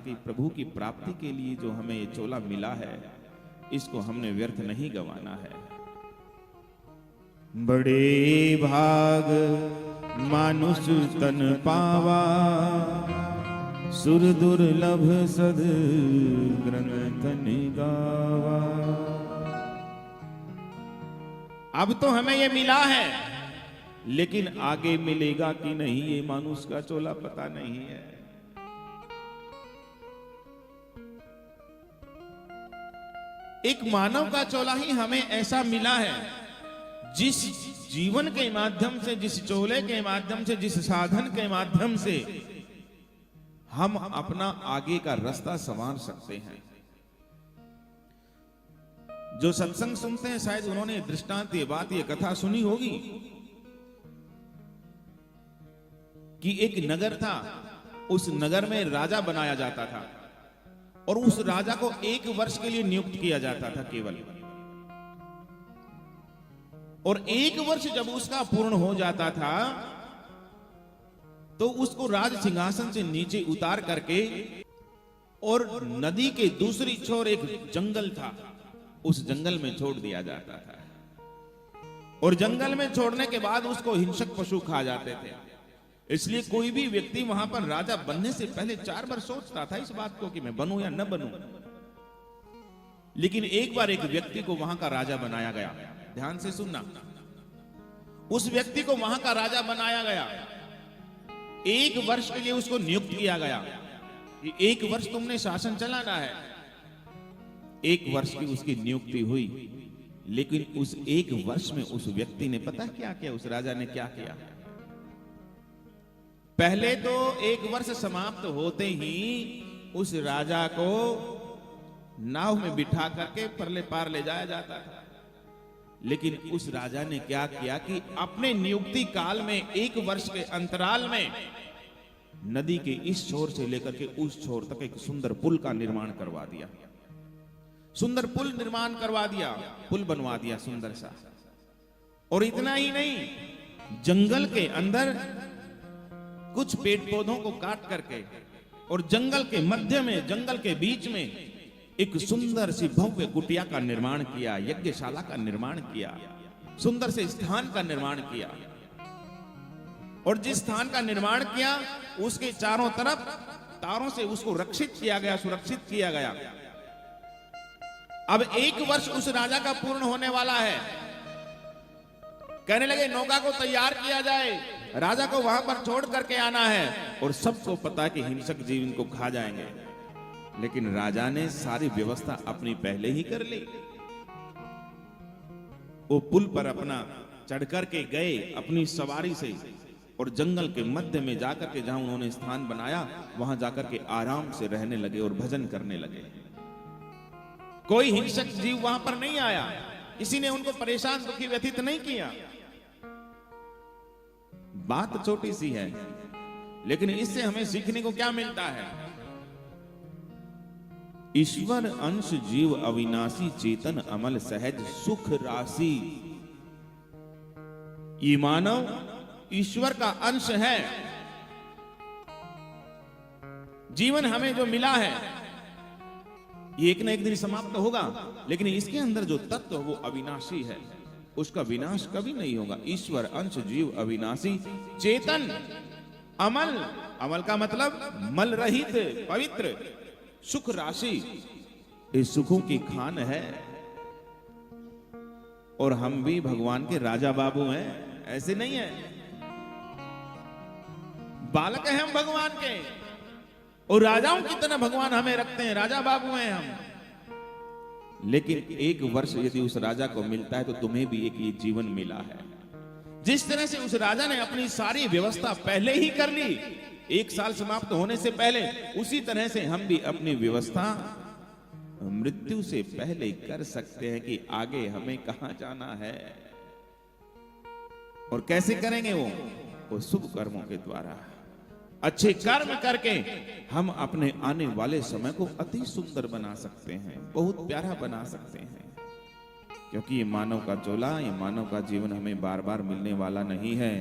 कि प्रभु की प्राप्ति के लिए जो हमें ये चोला मिला है, इसको हमने व्यर्थ नहीं गंवाना है। बड़े भाग मानुष तन पावा, सुर दुर्लभ सद ग्रंथ गावा। अब तो हमें ये मिला है, लेकिन आगे मिलेगा कि नहीं ये मानुष का चोला पता नहीं है। एक मानव का चोला ही हमें ऐसा मिला है, जिस जीवन के माध्यम से, जिस चोले के माध्यम से, जिस साधन के माध्यम से हम अपना आगे का रास्ता संवार सकते हैं। जो सत्संग सुनते हैं शायद उन्होंने दृष्टांत, ये बात, ये कथा सुनी होगी कि एक नगर था, उस नगर में राजा बनाया जाता था और उस राजा को 1 वर्ष के लिए नियुक्त किया जाता था केवल। और 1 वर्ष जब उसका पूर्ण हो जाता था तो उसको राज सिंहासन से नीचे उतार करके, और नदी के दूसरी छोर एक जंगल था, उस जंगल में छोड़ दिया जाता था। और जंगल में छोड़ने के बाद उसको हिंसक पशु खा जाते थे। इसलिए कोई भी व्यक्ति वहां पर राजा बनने से पहले 4 बार सोचता था इस बात को कि मैं बनूं या न बनूं। लेकिन एक बार एक व्यक्ति को वहां का राजा बनाया गया। ध्यान से सुनना, उस व्यक्ति को वहां का राजा बनाया गया। 1 वर्ष के लिए उसको नियुक्त किया गया कि 1 वर्ष तुमने शासन चलाना है। 1 वर्ष की उसकी नियुक्ति हुई, लेकिन उस 1 वर्ष में उस व्यक्ति ने पता क्या किया, उस राजा ने क्या किया? पहले तो 1 वर्ष समाप्त होते ही उस राजा को नाव में बिठा करके परले पार ले जाया जाता था। लेकिन उस राजा ने क्या किया कि अपने नियुक्ति काल में 1 वर्ष के अंतराल में नदी के इस छोर से लेकर के उस छोर तक एक सुंदर पुल का निर्माण करवा दिया। सुंदर पुल निर्माण करवा दिया, पुल बनवा दिया सुंदर सा। और इतना ही नहीं, जंगल के अंदर कुछ पेड़ पौधों को काट करके और जंगल के मध्य में, जंगल के बीच में एक सुंदर सी भव्य कुटिया का निर्माण किया, यज्ञशाला का निर्माण किया, सुंदर से स्थान का निर्माण किया। और जिस स्थान का निर्माण किया उसके चारों तरफ तारों से उसको रक्षित किया गया, सुरक्षित किया गया। अब 1 वर्ष उस राजा का पूर्ण होने वाला है। कहने लगे नौका को तैयार किया जाए, राजा को वहां पर छोड़ करके आना है। और सबको पता है कि हिंसक जीव इनको खा जाएंगे। लेकिन राजा ने सारी व्यवस्था अपनी पहले ही कर ली। वो पुल पर अपना चढ़ करके गए अपनी सवारी से, और जंगल के मध्य में जाकर के जहां उन्होंने स्थान बनाया वहां जाकर के आराम से रहने लगे और भजन करने लगे। कोई हिंसक जीव वहां पर नहीं आया, किसी ने उनको परेशान, दुखी, व्यथित नहीं किया। बात छोटी सी है, लेकिन इससे हमें सीखने को क्या मिलता है? ईश्वर अंश जीव अविनाशी, चेतन अमल सहज सुख राशि। ये मानव ईश्वर का अंश है। जीवन हमें जो मिला है ये एक न एक दिन समाप्त होगा, लेकिन इसके अंदर जो तत्व वो अविनाशी है, उसका विनाश कभी नहीं होगा। ईश्वर अंश जीव अविनाशी, चेतन अमल, अमल का मतलब मल रहित, पवित्र, सुख राशि, इस सुखों की खान है। और हम भी भगवान के राजा बाबू हैं, ऐसे नहीं है। बालक हैं हम भगवान के, और राजाओं की तरह भगवान हमें रखते हैं, राजा बाबू हैं हम। लेकिन 1 वर्ष यदि उस राजा को मिलता है तो तुम्हें भी एक ये जीवन मिला है। जिस तरह से उस राजा ने अपनी सारी व्यवस्था पहले ही कर ली 1 साल समाप्त होने से पहले, उसी तरह से हम भी अपनी व्यवस्था मृत्यु से पहले कर सकते हैं कि आगे हमें कहां जाना है। और कैसे करेंगे वो शुभ कर्मों के द्वारा, अच्छे कर्म करके हम अपने आने वाले समय को अति सुंदर बना सकते हैं, बहुत प्यारा बना सकते हैं। क्योंकि ये मानव का चोला, ये मानव का जीवन हमें बार बार मिलने वाला नहीं है।